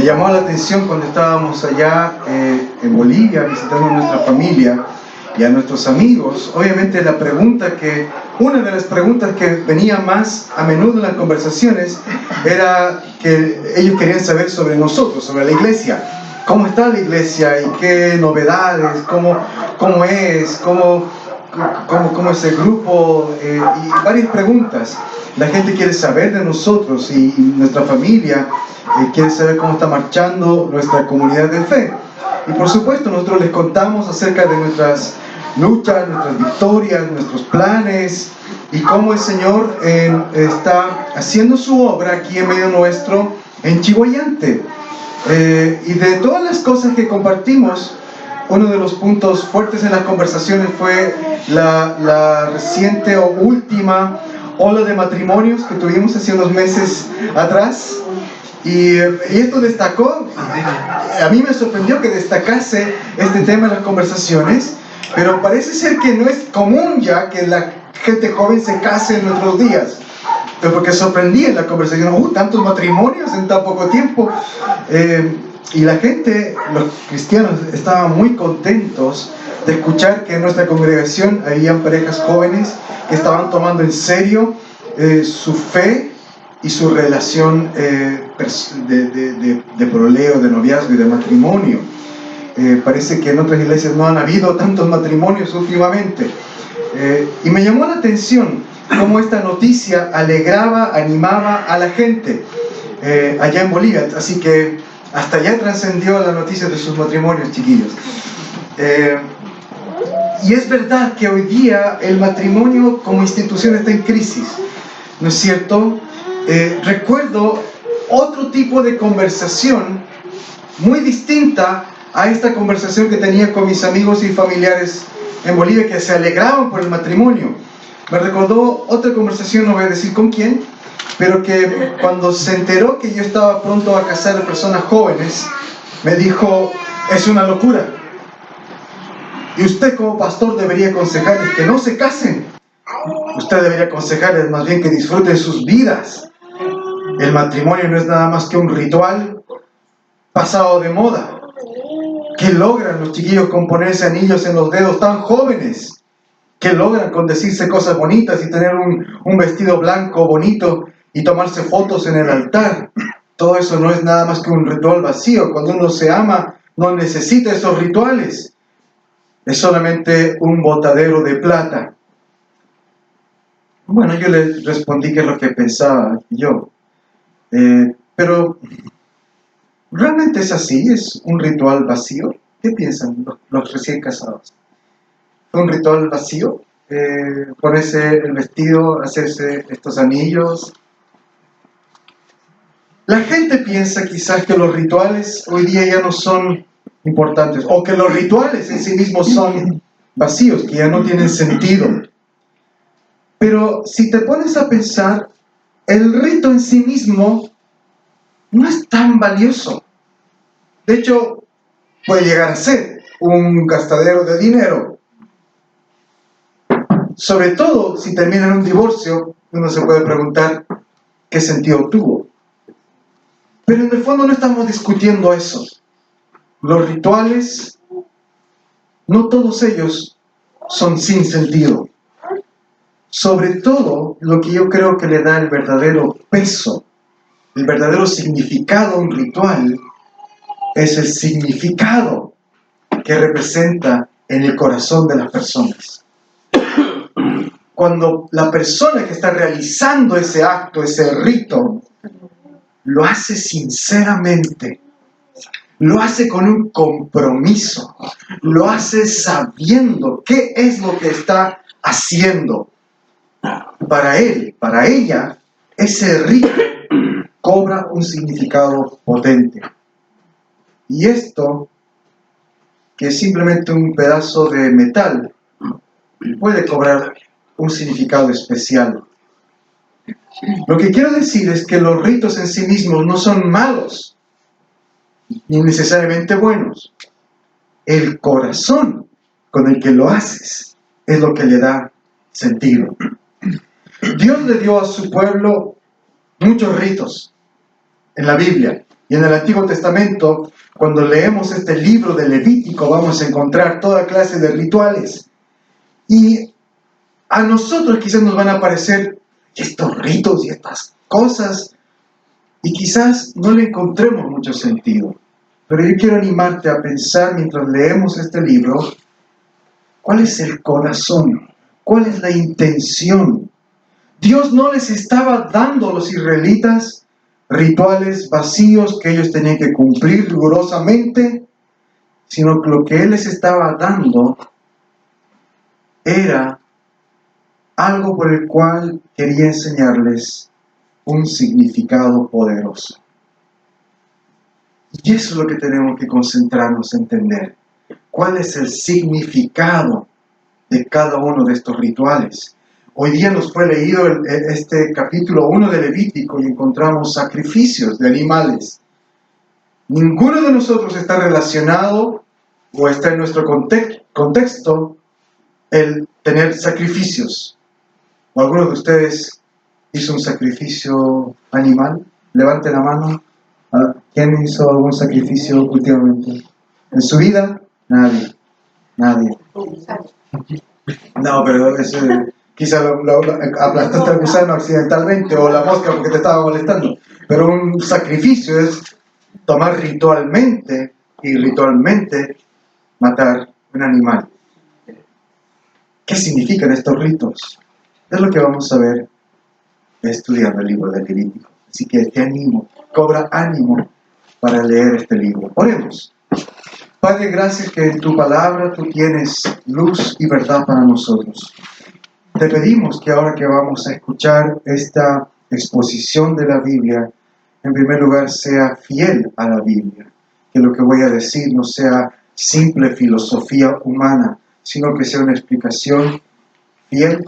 llamó la atención cuando estábamos allá en Bolivia visitando a nuestra familia y a nuestros amigos. Obviamente una de las preguntas que venía más a menudo en las conversaciones era que ellos querían saber sobre nosotros, sobre la iglesia. ¿Cómo está la iglesia? ¿Y qué novedades? ¿Cómo es? ¿Cómo es el grupo? Y varias preguntas. La gente quiere saber de nosotros y nuestra familia quiere saber cómo está marchando nuestra comunidad de fe. Y por supuesto nosotros les contamos acerca de nuestras luchas, nuestras victorias, nuestros planes y cómo el Señor está haciendo su obra aquí en medio nuestro en Chiguayante. Y de todas las cosas que compartimos, uno de los puntos fuertes en las conversaciones fue la reciente o última ola de matrimonios que tuvimos hace unos meses atrás. Y esto destacó, a mí me sorprendió que destacase este tema en las conversaciones, pero parece ser que no es común ya que la gente joven se case en nuestros días. Pero porque sorprendí en la conversación, tantos matrimonios en tan poco tiempo. Y la gente, los cristianos, estaban muy contentos de escuchar que en nuestra congregación habían parejas jóvenes que estaban tomando en serio su fe y su relación de proleo, de noviazgo y de matrimonio. Parece que en otras iglesias no han habido tantos matrimonios últimamente. Y me llamó la atención cómo esta noticia alegraba, animaba a la gente allá en Bolivia. Así que hasta allá trascendió la noticia de sus matrimonios, chiquillos. Y es verdad que hoy día el matrimonio como institución está en crisis, ¿no es cierto? Recuerdo otro tipo de conversación muy distinta a esta conversación que tenía con mis amigos y familiares en Bolivia que se alegraban por el matrimonio. Me recordó otra conversación, no voy a decir con quién, pero que cuando se enteró que yo estaba pronto a casar a personas jóvenes, me dijo: es una locura. Y usted como pastor debería aconsejarles que no se casen. Usted debería aconsejarles más bien que disfruten sus vidas. El matrimonio no es nada más que un ritual pasado de moda. ¿Qué logran los chiquillos con ponerse anillos en los dedos tan jóvenes? ¿Qué logran con decirse cosas bonitas y tener un vestido blanco bonito y tomarse fotos en el altar? Todo eso no es nada más que un ritual vacío. Cuando uno se ama, no necesita esos rituales. Es solamente un botadero de plata. Bueno, yo le respondí que es lo que pensaba yo. Pero, ¿realmente es así? ¿Es un ritual vacío? ¿Qué piensan los recién casados? ¿Fue un ritual vacío? Ponerse el vestido, hacerse estos anillos. La gente piensa quizás que los rituales hoy día ya no son importantes, o que los rituales en sí mismos son vacíos, que ya no tienen sentido. Pero si te pones a pensar, el rito en sí mismo no es tan valioso. De hecho, puede llegar a ser un gastadero de dinero. Sobre todo si termina en un divorcio, uno se puede preguntar qué sentido tuvo. Pero en el fondo no estamos discutiendo eso. Los rituales, no todos ellos son sin sentido. Sobre todo, lo que yo creo que le da el verdadero peso, el verdadero significado a un ritual, es el significado que representa en el corazón de las personas. Cuando la persona que está realizando ese acto, ese rito, lo hace sinceramente, lo hace con un compromiso, lo hace sabiendo qué es lo que está haciendo. Para él, para ella, ese rito cobra un significado potente. Y esto, que es simplemente un pedazo de metal, puede cobrar un significado especial. Lo que quiero decir es que los ritos en sí mismos no son malos, ni necesariamente buenos. El corazón con el que lo haces es lo que le da sentido. Dios le dio a su pueblo muchos ritos en la Biblia. Y en el Antiguo Testamento, cuando leemos este libro de Levítico, vamos a encontrar toda clase de rituales. Y a nosotros quizás nos van a parecer estos ritos y estas cosas, y quizás no le encontremos mucho sentido. Pero yo quiero animarte a pensar mientras leemos este libro, ¿cuál es el corazón? ¿Cuál es la intención? Dios no les estaba dando a los israelitas rituales vacíos que ellos tenían que cumplir rigurosamente, sino que lo que Él les estaba dando era algo por el cual quería enseñarles un significado poderoso. Y eso es lo que tenemos que concentrarnos en entender. ¿Cuál es el significado de cada uno de estos rituales? Hoy día nos fue leído este capítulo 1 de Levítico y encontramos sacrificios de animales. Ninguno de nosotros está relacionado o está en nuestro contexto el tener sacrificios. ¿O alguno de ustedes hizo un sacrificio animal? Levanten la mano. ¿Quién hizo algún sacrificio últimamente? ¿En su vida? Nadie. No, pero quizá lo aplastaste al gusano accidentalmente o la mosca porque te estaba molestando. Pero un sacrificio es tomar ritualmente matar un animal. ¿Qué significan estos ritos? Es lo que vamos a ver estudiando el libro de Levítico. Así que te animo, cobra ánimo para leer este libro. Oremos. Padre, gracias que en tu palabra tú tienes luz y verdad para nosotros. Te pedimos que ahora que vamos a escuchar esta exposición de la Biblia, en primer lugar sea fiel a la Biblia. Que lo que voy a decir no sea simple filosofía humana, sino que sea una explicación fiel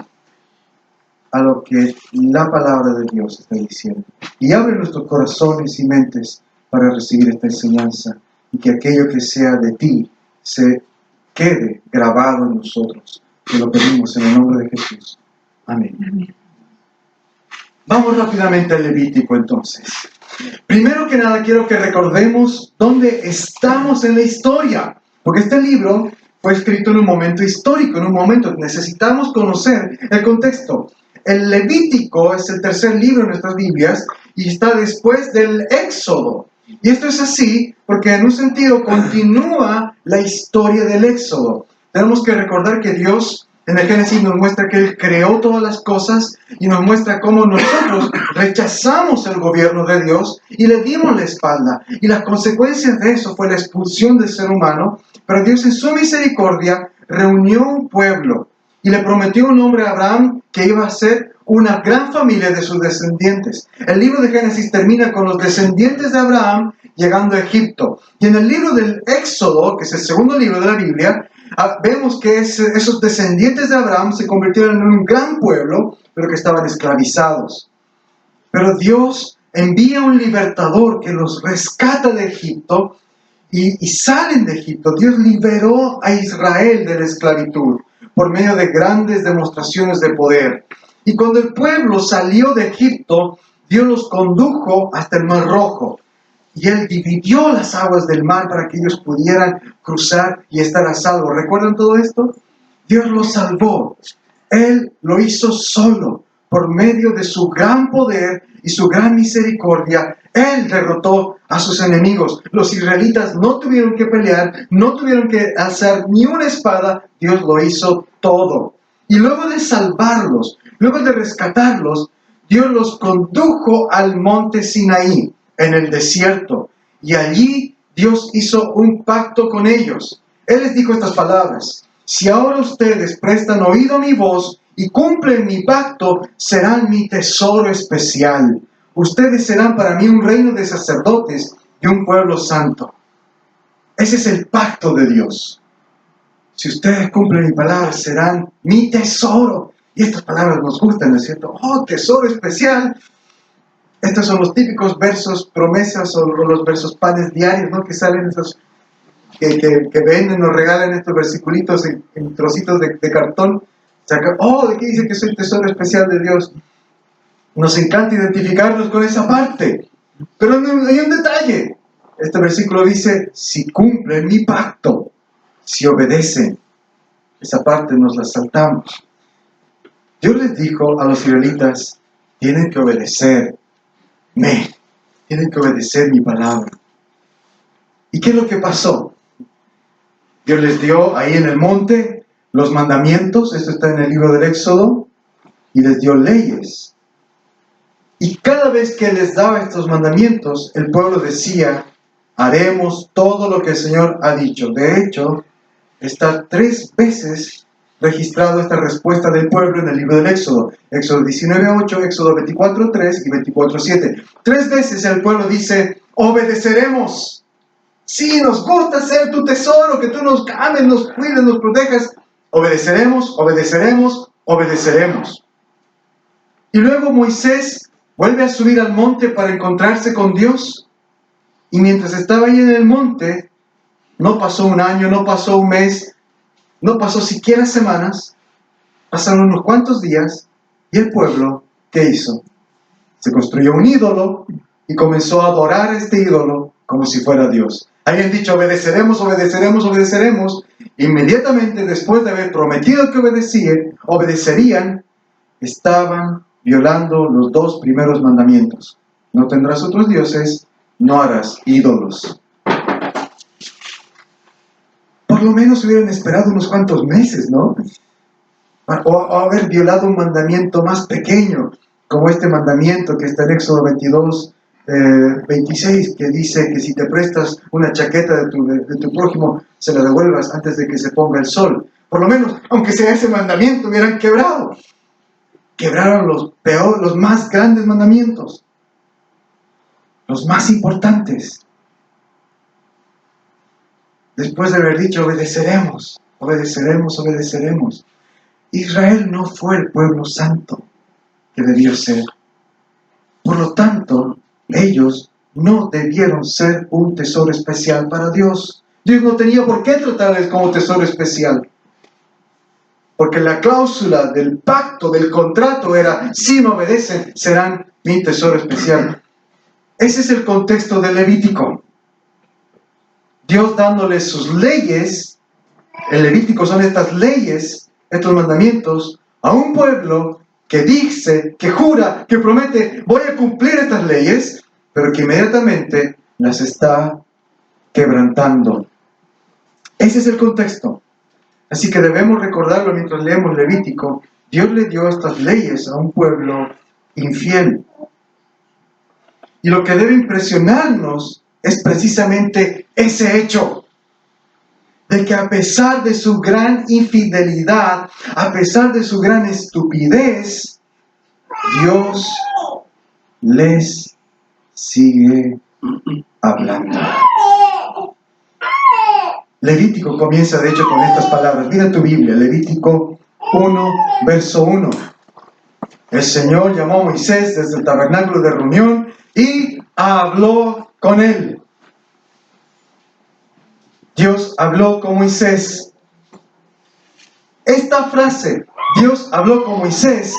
a lo que la palabra de Dios está diciendo. Y abre nuestros corazones y mentes para recibir esta enseñanza y que aquello que sea de ti se quede grabado en nosotros. Te lo pedimos en el nombre de Jesús. Amén. Amén. Vamos rápidamente al Levítico entonces. Primero que nada quiero que recordemos dónde estamos en la historia, porque este libro fue escrito en un momento histórico, en un momento que necesitamos conocer el contexto. El Levítico es el tercer libro en nuestras Biblias y está después del Éxodo. Y esto es así porque en un sentido continúa la historia del Éxodo. Tenemos que recordar que Dios en el Génesis nos muestra que Él creó todas las cosas y nos muestra cómo nosotros rechazamos el gobierno de Dios y le dimos la espalda. Y las consecuencias de eso fue la expulsión del ser humano, pero Dios en su misericordia reunió un pueblo y le prometió un hombre a Abraham que iba a ser una gran familia de sus descendientes. El libro de Génesis termina con los descendientes de Abraham llegando a Egipto. Y en el libro del Éxodo, que es el segundo libro de la Biblia, vemos que esos descendientes de Abraham se convirtieron en un gran pueblo, pero que estaban esclavizados. Pero Dios envía un libertador que los rescata de Egipto y salen de Egipto. Dios liberó a Israel de la esclavitud por medio de grandes demostraciones de poder. Y cuando el pueblo salió de Egipto, Dios los condujo hasta el Mar Rojo. Y Él dividió las aguas del mar para que ellos pudieran cruzar y estar a salvo. ¿Recuerdan todo esto? Dios los salvó. Él lo hizo solo, por medio de su gran poder y su gran misericordia. Él derrotó a sus enemigos. Los israelitas no tuvieron que pelear, no tuvieron que alzar ni una espada. Dios lo hizo todo. Y luego de salvarlos, luego de rescatarlos, Dios los condujo al monte Sinaí, en el desierto. Y allí Dios hizo un pacto con ellos. Él les dijo estas palabras: si ahora ustedes prestan oído a mi voz y cumplen mi pacto, serán mi tesoro especial. Ustedes serán para mí un reino de sacerdotes y un pueblo santo. Ese es el pacto de Dios. Si ustedes cumplen mi palabra, serán mi tesoro. Y estas palabras nos gustan, ¿no es cierto? ¡Oh, tesoro especial! Estos son los típicos versos, promesas o los versos panes diarios, ¿no? Que salen esos, que venden o regalan estos versiculitos en trocitos de cartón. ¡Oh, de qué dice que soy tesoro especial de Dios! Nos encanta identificarnos con esa parte. Pero hay un detalle. Este versículo dice, si cumplen mi pacto, si obedecen. Esa parte nos la saltamos. Dios les dijo a los israelitas, tienen que obedecerme, tienen que obedecer mi palabra. ¿Y qué es lo que pasó? Dios les dio ahí en el monte los mandamientos, esto está en el libro del Éxodo, y les dio leyes. Y cada vez que les daba estos mandamientos, el pueblo decía, haremos todo lo que el Señor ha dicho. De hecho, está 3 veces registrado esta respuesta del pueblo en el libro del Éxodo. Éxodo 19:8, Éxodo 24:3 y 24:7. 3 veces el pueblo dice, obedeceremos. Sí, nos gusta ser tu tesoro, que tú nos ames, nos cuides, nos protejas. Obedeceremos, obedeceremos, obedeceremos. Y luego Moisés vuelve a subir al monte para encontrarse con Dios. Y mientras estaba ahí en el monte, no pasó un año, no pasó un mes, no pasó siquiera semanas, pasaron unos cuantos días, y el pueblo, ¿qué hizo? Se construyó un ídolo y comenzó a adorar a este ídolo como si fuera Dios. Habían dicho, obedeceremos, obedeceremos, obedeceremos. Inmediatamente después de haber prometido que obedecerían, estaban violando los 2 primeros mandamientos. No tendrás otros dioses, no harás ídolos. Por lo menos hubieran esperado unos cuantos meses, ¿no? O haber violado un mandamiento más pequeño, como este mandamiento que está en Éxodo 26, que dice que si te prestas una chaqueta de tu prójimo, se la devuelvas antes de que se ponga el sol. Por lo menos, aunque sea ese mandamiento, hubieran quebrado. Quebraron los más grandes mandamientos, los más importantes. Después de haber dicho, obedeceremos, obedeceremos, obedeceremos. Israel no fue el pueblo santo que debió ser. Por lo tanto, ellos no debieron ser un tesoro especial para Dios. Dios no tenía por qué tratarles como tesoro especial. Porque la cláusula del pacto, del contrato era, si me obedecen, serán mi tesoro especial. Ese es el contexto del Levítico. Dios dándoles sus leyes, el Levítico son estas leyes, estos mandamientos, a un pueblo que dice, que jura, que promete, voy a cumplir estas leyes, pero que inmediatamente las está quebrantando. Ese es el contexto. Así que debemos recordarlo mientras leemos Levítico. Dios le dio estas leyes a un pueblo infiel. Y lo que debe impresionarnos es precisamente ese hecho, de que a pesar de su gran infidelidad, a pesar de su gran estupidez, Dios les sigue hablando. Levítico comienza de hecho con estas palabras. Mira tu Biblia, Levítico 1, verso 1. El Señor llamó a Moisés desde el tabernáculo de reunión y habló con él. Dios habló con Moisés. Esta frase, Dios habló con Moisés,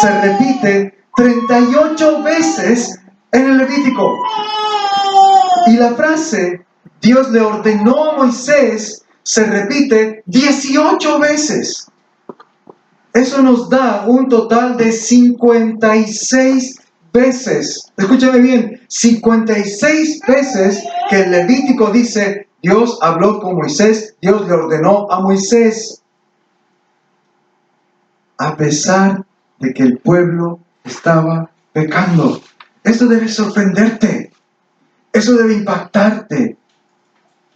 se repite 38 veces en el Levítico. Y la frase, Dios le ordenó a Moisés, se repite 18 veces. Eso nos da un total de 56 veces. Escúchame bien, 56 veces que el Levítico dice, Dios habló con Moisés, Dios le ordenó a Moisés. A pesar de que el pueblo estaba pecando. Eso debe sorprenderte. Eso debe impactarte.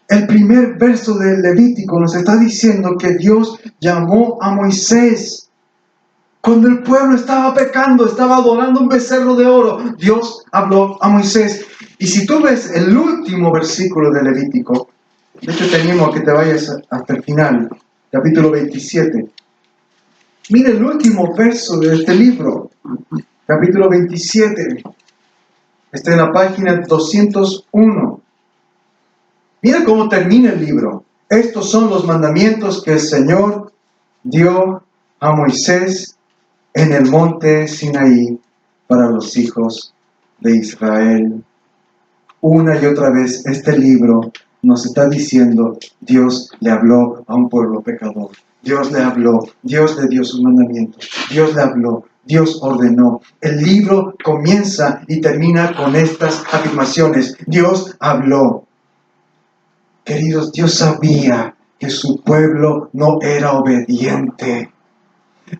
El primer verso del Levítico nos está diciendo que Dios llamó a Moisés. Cuando el pueblo estaba pecando, estaba adorando un becerro de oro, Dios habló a Moisés. Y si tú ves el último versículo del Levítico, de hecho te animo a que te vayas hasta el final, capítulo 27. Mira el último verso de este libro, capítulo 27. Está en la página 201. Mira cómo termina el libro. Estos son los mandamientos que el Señor dio a Moisés en el monte Sinaí para los hijos de Israel. una y otra vez este libro nos está diciendo, Dios le habló a un pueblo pecador. Dios le habló, Dios le dio sus mandamientos, Dios le habló, Dios ordenó. El libro comienza y termina con estas afirmaciones. Dios habló. Queridos, Dios sabía que su pueblo no era obediente.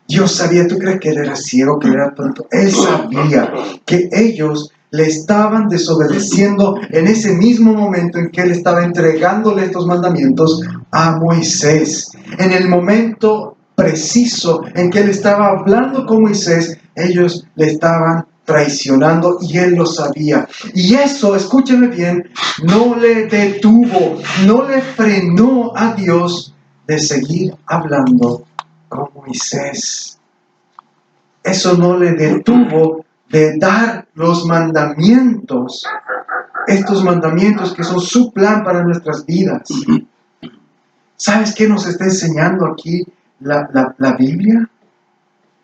Dios sabía, ¿tú crees que él era ciego, que él era tonto? Él sabía que ellos le estaban desobedeciendo en ese mismo momento en que él estaba entregándole estos mandamientos a Moisés. En el momento preciso en que él estaba hablando con Moisés, ellos le estaban traicionando y él lo sabía. Y eso, escúcheme bien, no le detuvo, no le frenó a Dios de seguir hablando con Moisés. Eso no le detuvo de dar los mandamientos, estos mandamientos que son su plan para nuestras vidas. ¿Sabes qué nos está enseñando aquí la Biblia?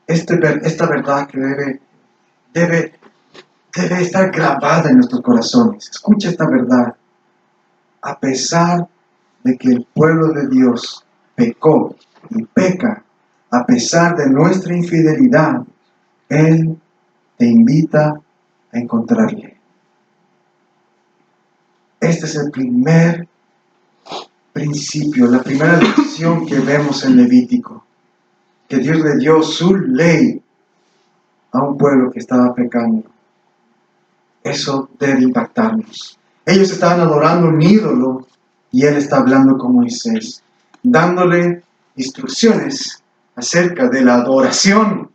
Esta verdad que debe estar grabada en nuestros corazones. Escucha esta verdad. A pesar de que el pueblo de Dios pecó y peca, a pesar de nuestra infidelidad, Él te invita a encontrarle. Este es el primer principio, la primera lección que vemos en Levítico, que Dios le dio su ley a un pueblo que estaba pecando. Eso debe impactarnos. Ellos estaban adorando un ídolo y Él está hablando con Moisés, dándole instrucciones acerca de la adoración,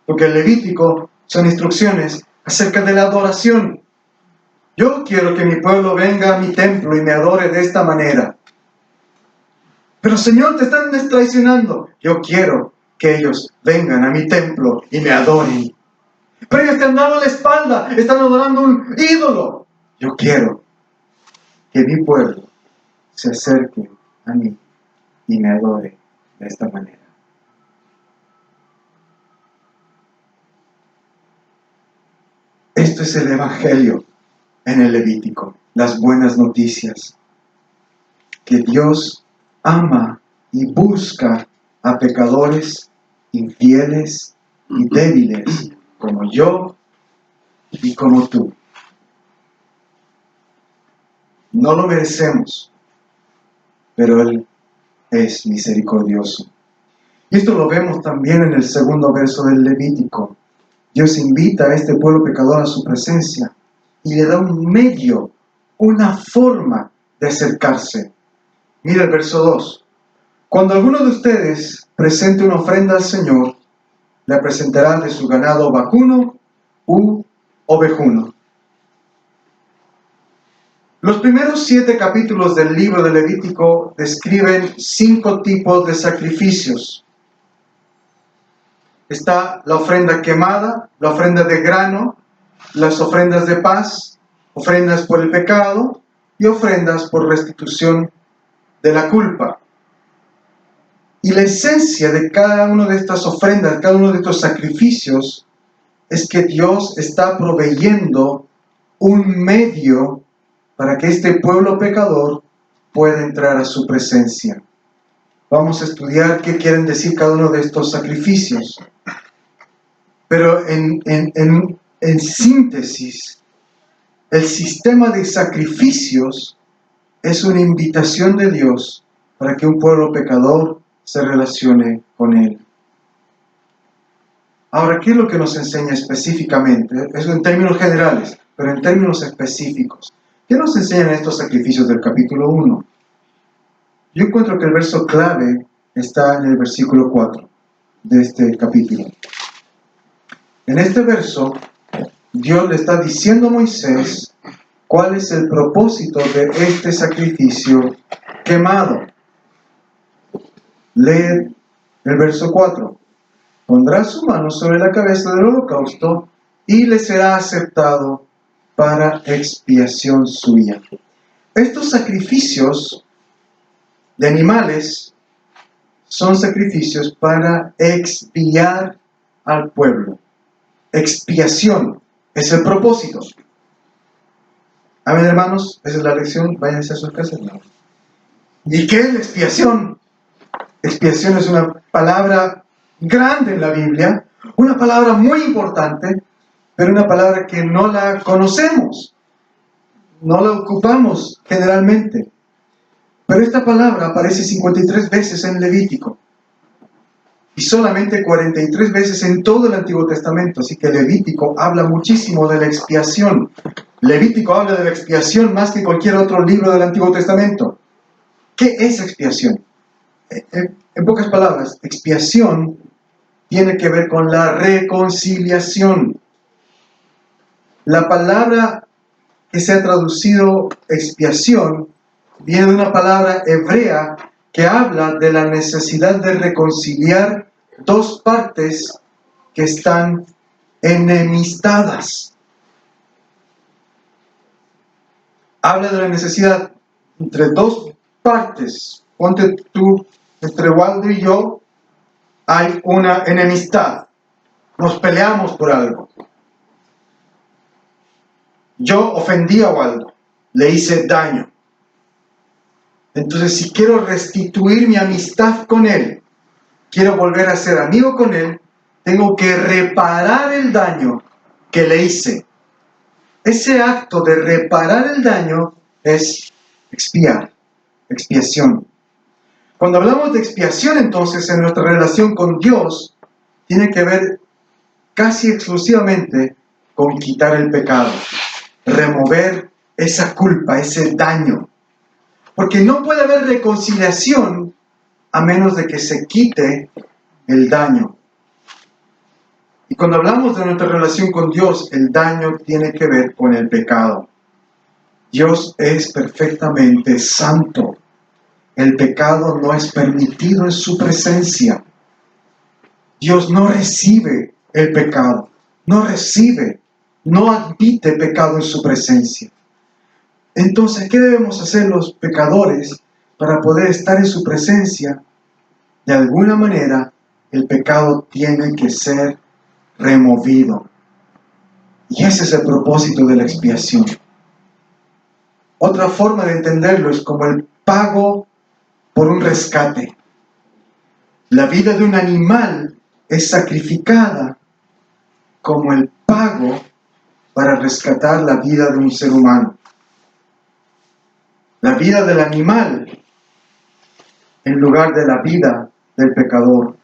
porque el Levítico son instrucciones acerca de la adoración. Yo quiero que mi pueblo venga a mi templo y me adore de esta manera. Pero Señor, te están traicionando. Yo quiero que ellos vengan a mi templo y me adoren. Pero ellos te han dado la espalda, están adorando un ídolo. Yo quiero que mi pueblo se acerque a mí y me adore de esta manera. Esto es el Evangelio en el Levítico, las buenas noticias. Que Dios ama y busca a pecadores infieles y débiles como yo y como tú. No lo merecemos, pero Él es misericordioso. Y esto lo vemos también en el segundo verso del Levítico. Dios invita a este pueblo pecador a su presencia y le da un medio, una forma de acercarse. Mira el verso 2. Cuando alguno de ustedes presente una ofrenda al Señor, la presentará de su ganado vacuno u ovejuno. Los primeros 7 capítulos del libro de Levítico describen 5 tipos de sacrificios. Está la ofrenda quemada, la ofrenda de grano, las ofrendas de paz, ofrendas por el pecado y ofrendas por restitución de la culpa. Y la esencia de cada una de estas ofrendas, cada uno de estos sacrificios, es que Dios está proveyendo un medio para que este pueblo pecador pueda entrar a su presencia. Vamos a estudiar qué quieren decir cada uno de estos sacrificios. Pero en síntesis, el sistema de sacrificios es una invitación de Dios para que un pueblo pecador se relacione con Él. Ahora, ¿qué es lo que nos enseña específicamente? Eso en términos generales, pero en términos específicos. ¿Qué nos enseñan estos sacrificios del capítulo 1? Yo encuentro que el verso clave está en el versículo 4 de este capítulo. En este verso, Dios le está diciendo a Moisés cuál es el propósito de este sacrificio quemado. Lee el verso 4. Pondrá su mano sobre la cabeza del holocausto y le será aceptado para expiación suya. Estos sacrificios de animales son sacrificios para expiar al pueblo. Expiación es el propósito. Amén, hermanos, esa es la lección. Váyanse a sus casas, hermanos. ¿Y qué es la expiación? Expiación es una palabra grande en la Biblia, una palabra muy importante, pero una palabra que no la conocemos, no la ocupamos generalmente. Pero esta palabra aparece 53 veces en Levítico y solamente 43 veces en todo el Antiguo Testamento. Así que Levítico habla muchísimo de la expiación. Levítico habla de la expiación más que cualquier otro libro del Antiguo Testamento. ¿Qué es expiación? En pocas palabras, expiación tiene que ver con la reconciliación. La palabra que se ha traducido expiación viene de una palabra hebrea que habla de la necesidad de reconciliar dos partes que están enemistadas. Habla de la necesidad entre dos partes. Ponte tú, entre Waldo y yo hay una enemistad. Nos peleamos por algo. Yo ofendí a Waldo, le hice daño. Entonces, si quiero restituir mi amistad con él, quiero volver a ser amigo con él, tengo que reparar el daño que le hice. Ese acto de reparar el daño es expiar, expiación. Cuando hablamos de expiación, entonces, en nuestra relación con Dios, tiene que ver casi exclusivamente con quitar el pecado, remover esa culpa, ese daño. Porque no puede haber reconciliación a menos de que se quite el daño. Y cuando hablamos de nuestra relación con Dios, el daño tiene que ver con el pecado. Dios es perfectamente santo. El pecado no es permitido en su presencia. Dios no recibe el pecado, no admite pecado en su presencia. Entonces, ¿qué debemos hacer los pecadores para poder estar en su presencia? De alguna manera, el pecado tiene que ser removido. Y ese es el propósito de la expiación. Otra forma de entenderlo es como el pago por un rescate. La vida de un animal es sacrificada como el pago para rescatar la vida de un ser humano. La vida del animal en lugar de la vida del pecador.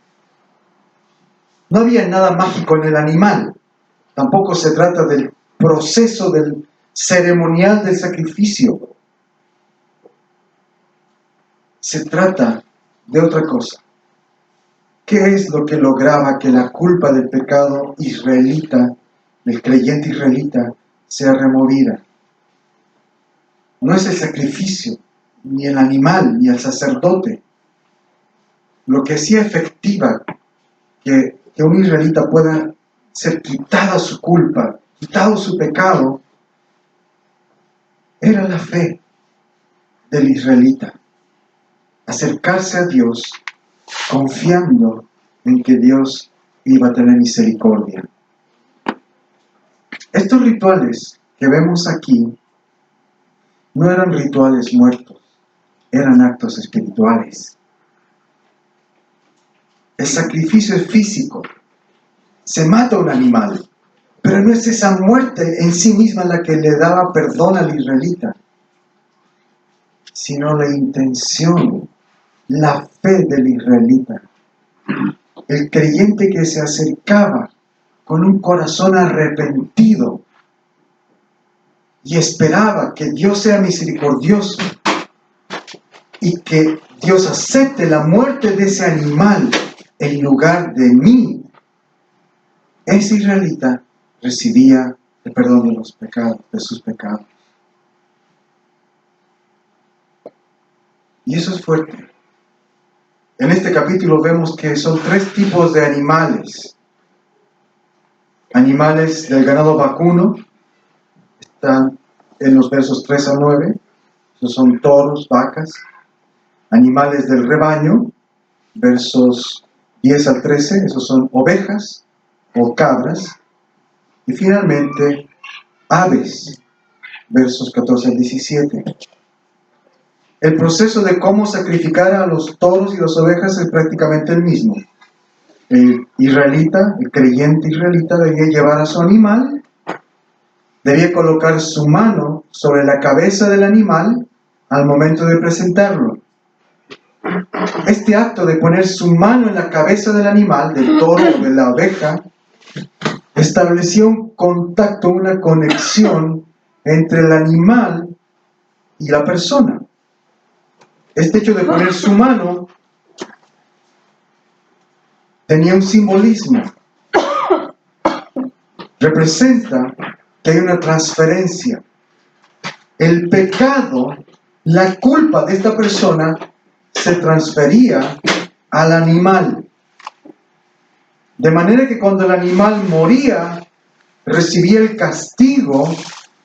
No había nada mágico en el animal. Tampoco se trata del proceso del ceremonial del sacrificio. Se trata de otra cosa. ¿Qué es lo que lograba que la culpa del pecado israelita, del creyente israelita, sea removida? No es el sacrificio, ni el animal, ni el sacerdote. Lo que hacía efectiva que un israelita pueda ser quitada su culpa, quitado su pecado, era la fe del israelita. Acercarse a Dios confiando en que Dios iba a tener misericordia. Estos rituales que vemos aquí no eran rituales muertos, eran actos espirituales. El sacrificio es físico, se mata un animal, pero no es esa muerte en sí misma la que le daba perdón al israelita, sino la intención, la fe del israelita. El creyente que se acercaba con un corazón arrepentido y esperaba que Dios sea misericordioso y que Dios acepte la muerte de ese animal en lugar de mí, ese israelita recibía el perdón de los pecados, de sus pecados. Y eso es fuerte. En este capítulo vemos que son 3 tipos de animales. Animales del ganado vacuno, están en los versos 3 a 9, esos son toros, vacas. Animales del rebaño, versos 10 al 13, esos son ovejas o cabras. Y finalmente, aves, versos 14 al 17. El proceso de cómo sacrificar a los toros y las ovejas es prácticamente el mismo. El israelita, el creyente israelita, debía llevar a su animal, debía colocar su mano sobre la cabeza del animal al momento de presentarlo. Este acto de poner su mano en la cabeza del animal, del toro o de la oveja, establecía un contacto, una conexión entre el animal y la persona. Este hecho de poner su mano tenía un simbolismo. Representa que hay una transferencia. El pecado, la culpa de esta persona se transfería al animal. De manera que cuando el animal moría, recibía el castigo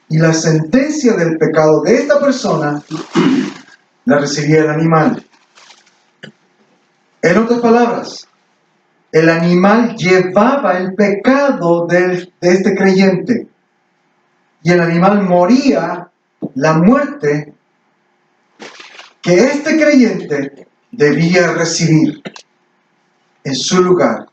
y la sentencia del pecado de esta persona, la recibía el animal. En otras palabras, el animal llevaba el pecado de este creyente. Y el animal moría la muerte que este creyente debía recibir en su lugar.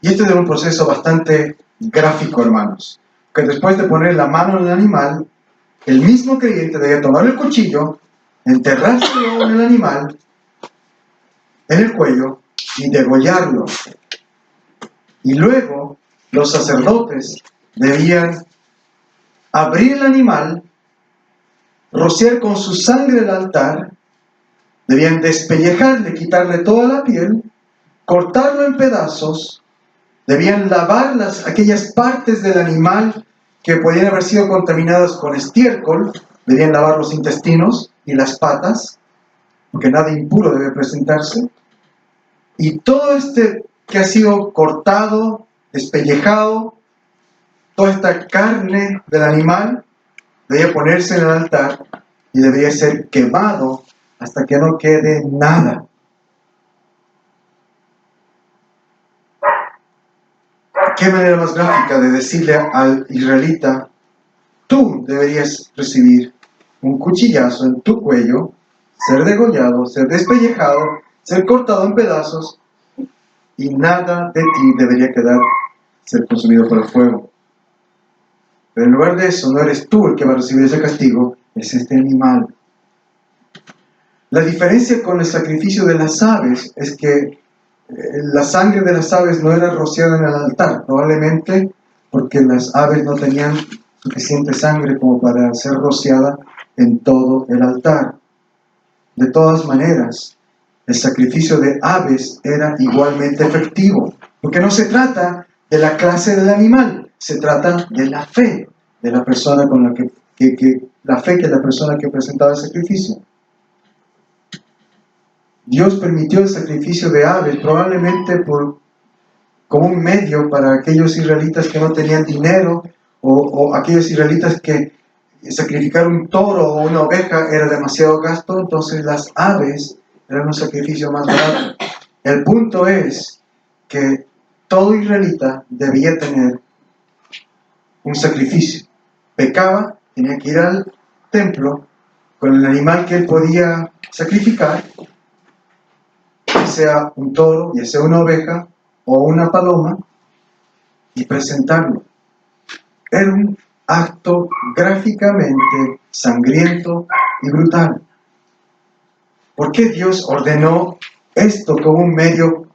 Y este era un proceso bastante gráfico, hermanos. Que después de poner la mano en el animal, el mismo creyente debía tomar el cuchillo, enterrárselo en el animal, en el cuello, y degollarlo. Y luego los sacerdotes debían abrir el animal, rociar con su sangre el altar, debían despellejarle, quitarle toda la piel, cortarlo en pedazos, debían lavar aquellas partes del animal que podían haber sido contaminadas con estiércol, debían lavar los intestinos y las patas, porque nada impuro debe presentarse. Y todo este que ha sido cortado, despellejado, toda esta carne del animal debía ponerse en el altar y debería ser quemado hasta que no quede nada. ¿Qué manera más gráfica de decirle al israelita: tú deberías recibir un cuchillazo en tu cuello, ser degollado, ser despellejado, ser cortado en pedazos, y nada de ti debería ser consumido por el fuego? Pero en lugar de eso, no eres tú el que va a recibir ese castigo, es este animal. La diferencia con el sacrificio de las aves es que la sangre de las aves no era rociada en el altar, probablemente porque las aves no tenían suficiente sangre como para ser rociada en todo el altar. De todas maneras, el sacrificio de aves era igualmente efectivo, porque no se trata de la clase del animal, se trata de la fe de la persona con la la fe que la persona que presentaba el sacrificio. Dios permitió el sacrificio de aves probablemente como un medio para aquellos israelitas que no tenían dinero, o aquellos israelitas que sacrificar un toro o una oveja era demasiado gasto, entonces las aves eran un sacrificio más barato. El punto es que todo israelita debía tener un sacrificio. Pecaba, tenía que ir al templo con el animal que él podía sacrificar, ya sea un toro, ya sea una oveja o una paloma, y presentarlo. Era un acto gráficamente sangriento y brutal. ¿Por qué Dios ordenó esto como un medio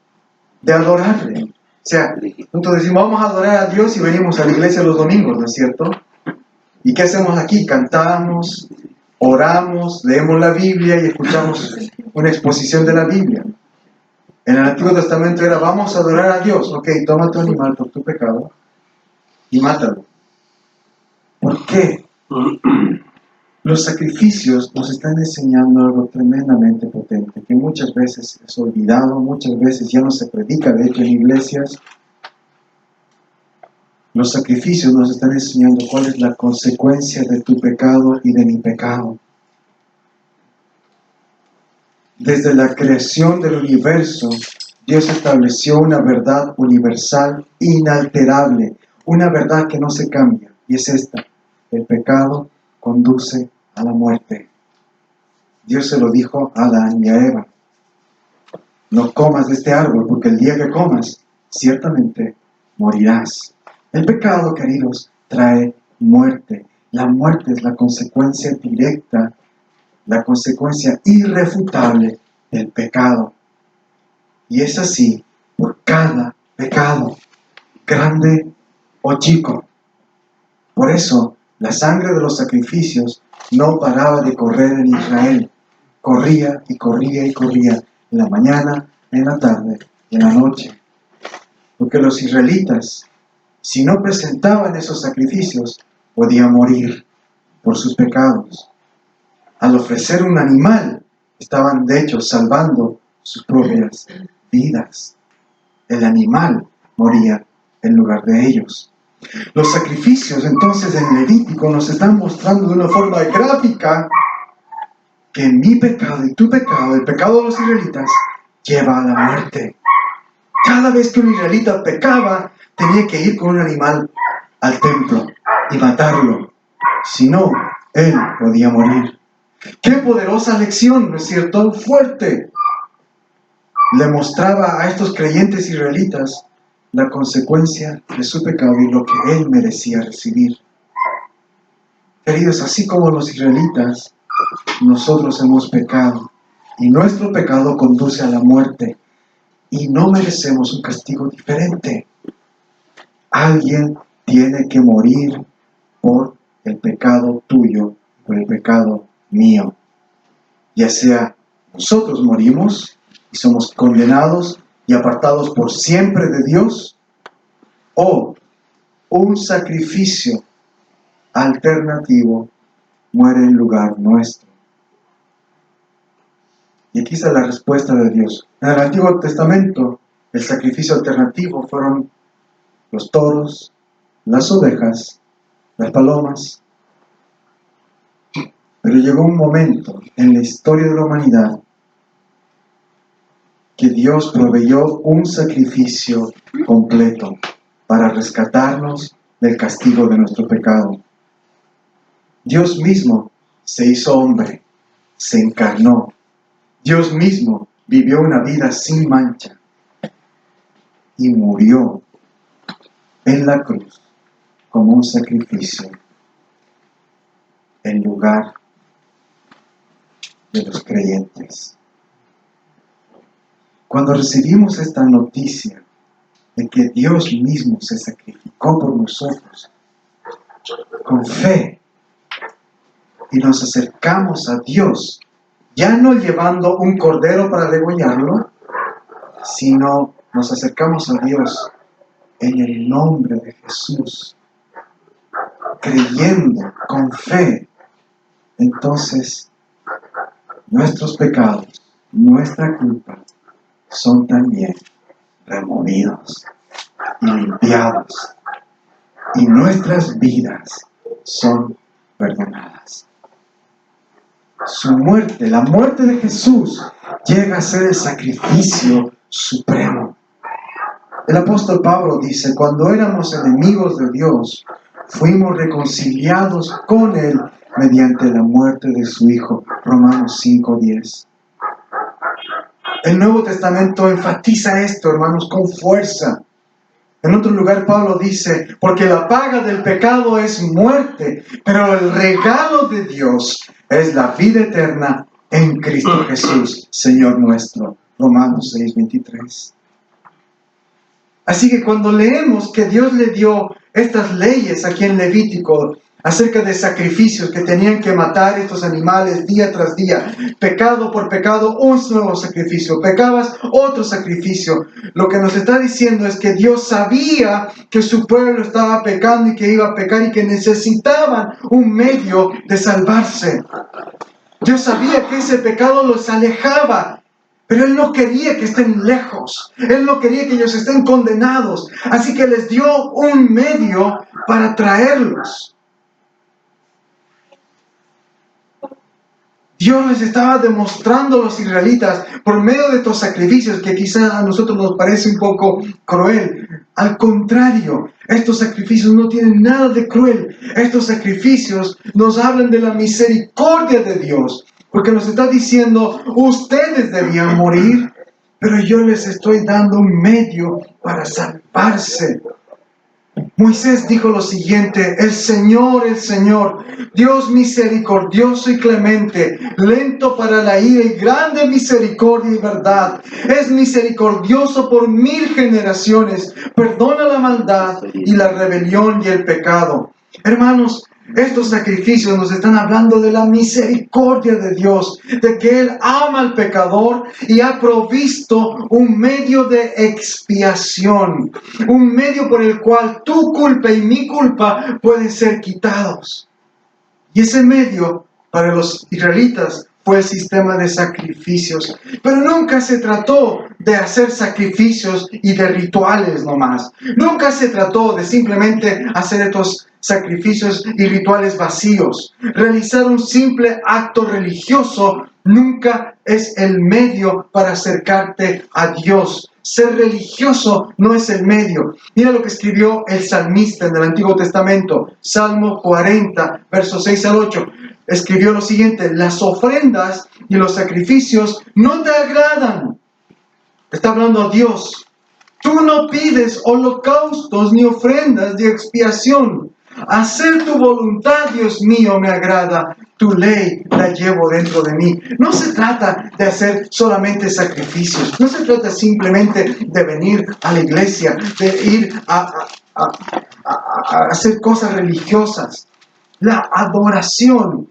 de adorarle? O sea, nosotros decimos, vamos a adorar a Dios y venimos a la iglesia los domingos, ¿no es cierto? ¿Y qué hacemos aquí? Cantamos, oramos, leemos la Biblia y escuchamos una exposición de la Biblia. En el Antiguo Testamento era, vamos a adorar a Dios. Ok, toma tu animal por tu pecado y mátalo. ¿Por qué? Los sacrificios nos están enseñando algo tremendamente potente, que muchas veces es olvidado, muchas veces ya no se predica, de hecho en iglesias. Los sacrificios nos están enseñando cuál es la consecuencia de tu pecado y de mi pecado. Desde la creación del universo, Dios estableció una verdad universal inalterable, una verdad que no se cambia, y es esta: el pecado conduce a la muerte. Dios se lo dijo a Adán y a Eva. No comas de este árbol, porque el día que comas, ciertamente morirás. El pecado, queridos, trae muerte. La muerte es la consecuencia directa, la consecuencia irrefutable del pecado. Y es así por cada pecado, grande o chico. Por eso, la sangre de los sacrificios no paraba de correr en Israel. Corría y corría y corría, en la mañana, en la tarde y en la noche. Porque los israelitas, si no presentaban esos sacrificios, podían morir por sus pecados. Al ofrecer un animal, estaban de hecho salvando sus propias vidas. El animal moría en lugar de ellos. Los sacrificios entonces en Levítico nos están mostrando de una forma gráfica que mi pecado y tu pecado, el pecado de los israelitas, lleva a la muerte. Cada vez que un israelita pecaba, tenía que ir con un animal al templo y matarlo. Si no, él podía morir. ¡Qué poderosa lección! ¿No es cierto? ¡Fuerte! Le mostraba a estos creyentes israelitas la consecuencia de su pecado y lo que él merecía recibir. Queridos, así como los israelitas, nosotros hemos pecado y nuestro pecado conduce a la muerte y no merecemos un castigo diferente. Alguien tiene que morir por el pecado tuyo, por el pecado mío. Ya sea nosotros morimos y somos condenados y apartados por siempre de Dios, o un sacrificio alternativo muere en lugar nuestro. Y aquí está la respuesta de Dios. En el Antiguo Testamento, el sacrificio alternativo fueron los toros, las ovejas, las palomas. Pero llegó un momento en la historia de la humanidad que Dios proveyó un sacrificio completo para rescatarnos del castigo de nuestro pecado. Dios mismo se hizo hombre, se encarnó. Dios mismo vivió una vida sin mancha y murió en la cruz como un sacrificio en lugar de los creyentes. Cuando recibimos esta noticia de que Dios mismo se sacrificó por nosotros, con fe, y nos acercamos a Dios, ya no llevando un cordero para degollarlo, sino nos acercamos a Dios en el nombre de Jesús, creyendo con fe. Entonces, nuestros pecados, nuestra culpa, son también removidos y limpiados, y nuestras vidas son perdonadas. Su muerte, la muerte de Jesús, llega a ser el sacrificio supremo. El apóstol Pablo dice: cuando éramos enemigos de Dios, fuimos reconciliados con Él mediante la muerte de su Hijo. Romanos 5:10. El Nuevo Testamento enfatiza esto, hermanos, con fuerza. En otro lugar Pablo dice: porque la paga del pecado es muerte, pero el regalo de Dios es la vida eterna en Cristo Jesús, Señor nuestro. Romanos 6:23. Así que cuando leemos que Dios le dio estas leyes aquí en Levítico acerca de sacrificios que tenían que matar estos animales día tras día, pecado por pecado, un nuevo sacrificio, pecabas, otro sacrificio, lo que nos está diciendo es que Dios sabía que su pueblo estaba pecando y que iba a pecar y que necesitaban un medio de salvarse. Dios sabía que ese pecado los alejaba. Pero Él no quería que estén lejos. Él no quería que ellos estén condenados. Así que les dio un medio para traerlos. Dios les estaba demostrando a los israelitas, por medio de estos sacrificios, que quizás a nosotros nos parece un poco cruel, Al contrario, estos sacrificios no tienen nada de cruel. Estos sacrificios nos hablan de la misericordia de Dios, porque nos está diciendo, ustedes debían morir, pero yo les estoy dando un medio para salvarse. Moisés dijo lo siguiente: el Señor, Dios misericordioso y clemente, lento para la ira y grande misericordia y verdad, es misericordioso por 1000 generaciones, perdona la maldad y la rebelión y el pecado. Hermanos, estos sacrificios nos están hablando de la misericordia de Dios, de que Él ama al pecador y ha provisto un medio de expiación, un medio por el cual tu culpa y mi culpa pueden ser quitados. Y ese medio para los israelitas fue el sistema de sacrificios. Pero nunca se trató de hacer sacrificios y de rituales nomás. Nunca se trató de simplemente hacer estos sacrificios y rituales vacíos. Realizar un simple acto religioso nunca es el medio para acercarte a Dios. Ser religioso no es el medio. Mira lo que escribió el salmista en el Antiguo Testamento, Salmo 40, versos 6 al 8. Escribió lo siguiente: las ofrendas y los sacrificios no te agradan. Está hablando a Dios. Tú no pides holocaustos ni ofrendas de expiación. Hacer tu voluntad, Dios mío, me agrada. Tu ley la llevo dentro de mí. No se trata de hacer solamente sacrificios. No se trata simplemente de venir a la iglesia, de ir a hacer cosas religiosas. La adoración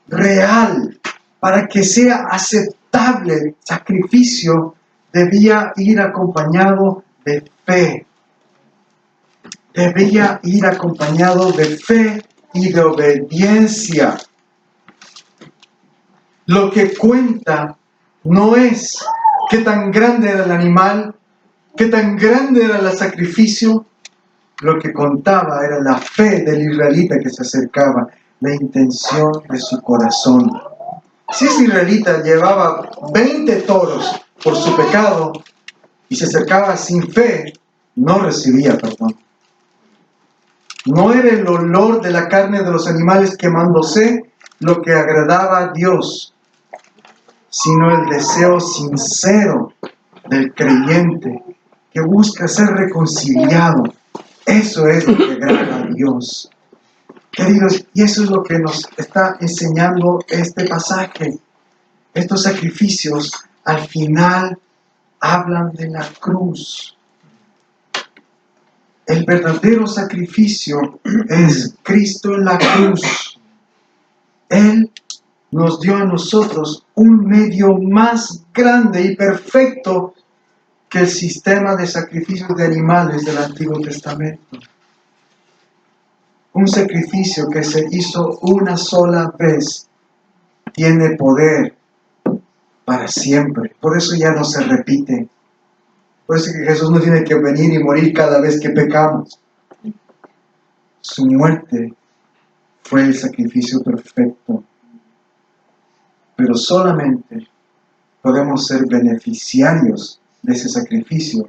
real, para que sea aceptable sacrificio, debía ir acompañado de fe. Debía ir acompañado de fe y de obediencia. Lo que cuenta no es qué tan grande era el animal, qué tan grande era el sacrificio. Lo que contaba era la fe del israelita que se acercaba, la intención de su corazón. Si ese israelita llevaba 20 toros por su pecado y se acercaba sin fe, no recibía perdón. No era el olor de la carne de los animales quemándose lo que agradaba a Dios, sino el deseo sincero del creyente que busca ser reconciliado. Eso es lo que agrada a Dios. Queridos, y eso es lo que nos está enseñando este pasaje. Estos sacrificios al final hablan de la cruz. El verdadero sacrificio es Cristo en la cruz. Él nos dio a nosotros un medio más grande y perfecto que el sistema de sacrificios de animales del Antiguo Testamento. Un sacrificio que se hizo una sola vez tiene poder para siempre. Por eso ya no se repite. Por eso que Jesús no tiene que venir y morir cada vez que pecamos. Su muerte fue el sacrificio perfecto. Pero solamente podemos ser beneficiarios de ese sacrificio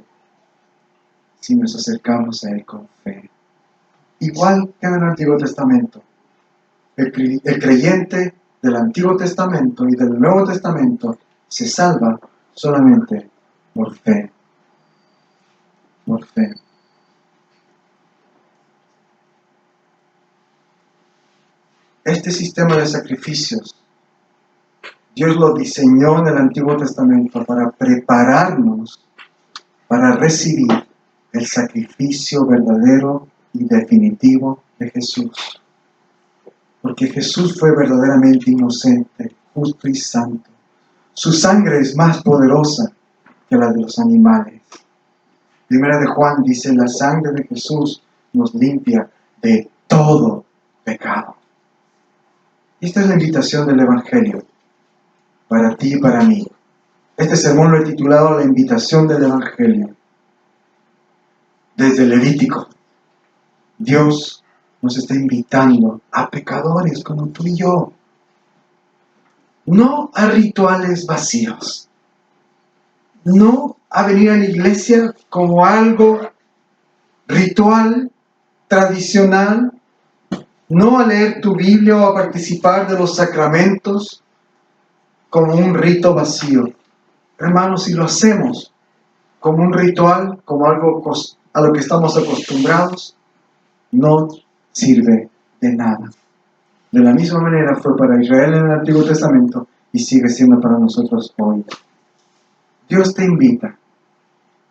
si nos acercamos a Él con fe. Igual que en el Antiguo Testamento. El creyente del Antiguo Testamento y del Nuevo Testamento se salva solamente por fe. Por fe. Este sistema de sacrificios, Dios lo diseñó en el Antiguo Testamento para prepararnos para recibir el sacrificio verdadero y definitivo de Jesús. Porque Jesús fue verdaderamente inocente, justo y santo. Su sangre es más poderosa que la de los animales. Primera de Juan dice: la sangre de Jesús nos limpia de todo pecado. Esta es la invitación del Evangelio para ti y para mí. Este sermón lo he titulado La invitación del Evangelio. Desde el Levítico, Dios nos está invitando a pecadores como tú y yo. No a rituales vacíos. No a venir a la iglesia como algo ritual, tradicional, no a leer tu Biblia o a participar de los sacramentos como un rito vacío. Hermanos, si lo hacemos como un ritual, como algo a lo que estamos acostumbrados, no sirve de nada. De la misma manera fue para Israel en el Antiguo Testamento y sigue siendo para nosotros hoy. Dios te invita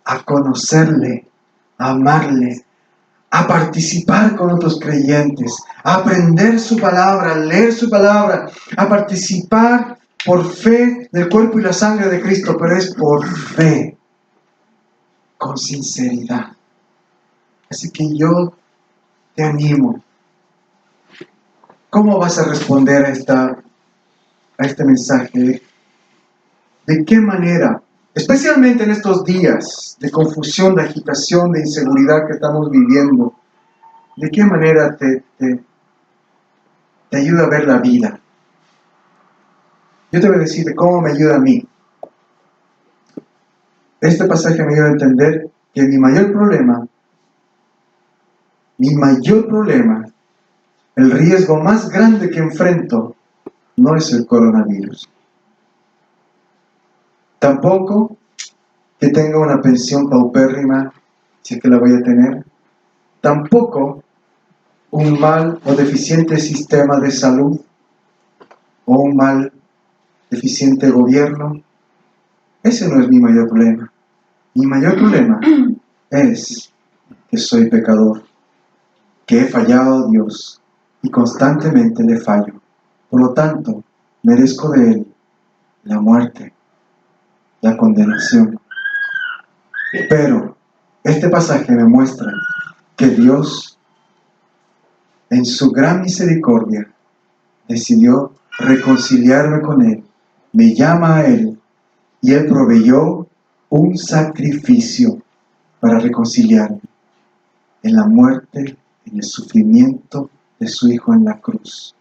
a conocerle, a amarle, a participar con otros creyentes, a aprender su palabra, a leer su palabra, a participar por fe del cuerpo y la sangre de Cristo, pero es por fe, con sinceridad. Así que yo te animo. ¿Cómo vas a responder a este mensaje? ¿De qué manera? Especialmente en estos días de confusión, de agitación, de inseguridad que estamos viviendo. ¿De qué manera te ayuda a ver la vida? Yo te voy a decir de cómo me ayuda a mí. Este pasaje me ayuda a entender que mi mayor problema, el riesgo más grande que enfrento, no es el coronavirus. Tampoco que tenga una pensión paupérrima, si es que la voy a tener. Tampoco un mal o deficiente sistema de salud o un mal deficiente gobierno. Ese no es mi mayor problema. Mi mayor problema es que soy pecador, que he fallado a Dios y constantemente le fallo. Por lo tanto, merezco de Él la muerte, la condenación. Pero este pasaje me muestra que Dios, en su gran misericordia, decidió reconciliarme con Él, me llama a Él y Él proveyó un sacrificio para reconciliarme en la muerte, en el sufrimiento de su Hijo en la cruz.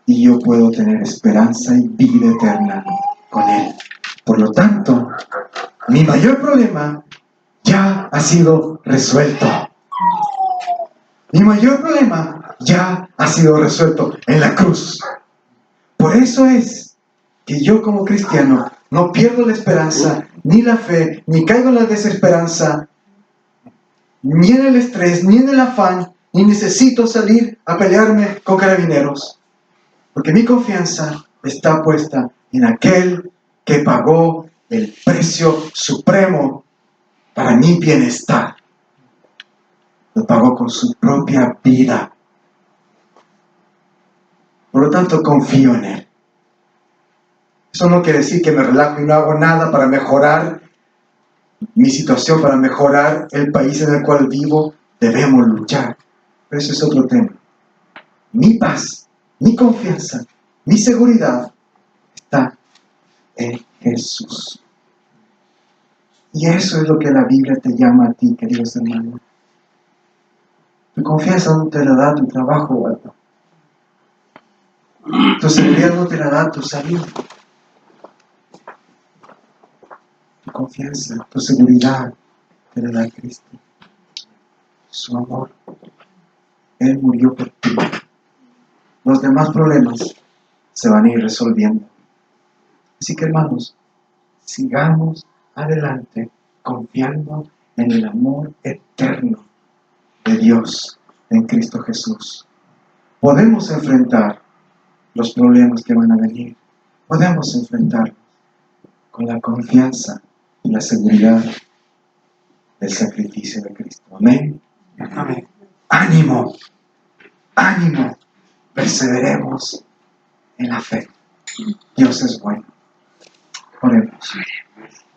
Y yo puedo tener esperanza y vida eterna con Él. Por lo tanto, mi mayor problema ya ha sido resuelto. Mi mayor problema ya ha sido resuelto en la cruz. Por eso es que yo como cristiano no pierdo la esperanza, ni la fe, ni caigo en la desesperanza, ni en el estrés, ni en el afán, ni necesito salir a pelearme con carabineros. Porque mi confianza está puesta en aquel que pagó el precio supremo para mi bienestar. Lo pagó con su propia vida. Por lo tanto, confío en Él. Eso no quiere decir que me relajo y no hago nada para mejorar mi situación, para mejorar el país en el cual vivo. Debemos luchar. Pero ese es otro tema. Mi paz, mi confianza, mi seguridad está en Jesús. Y eso es lo que la Biblia te llama a ti, queridos hermanos. Tu confianza no te la da tu trabajo, ¿verdad? Tu seguridad no te la da tu salud. Tu confianza, tu seguridad te la da Cristo. Su amor. Él murió por ti. Los demás problemas se van a ir resolviendo. Así que, hermanos, sigamos adelante confiando en el amor eterno de Dios en Cristo Jesús. Podemos enfrentar los problemas que van a venir. Podemos enfrentarlos con la confianza y la seguridad del sacrificio de Cristo. Amén. Amén. Ánimo, ánimo. Perseveremos en la fe. Dios es bueno. Oremos.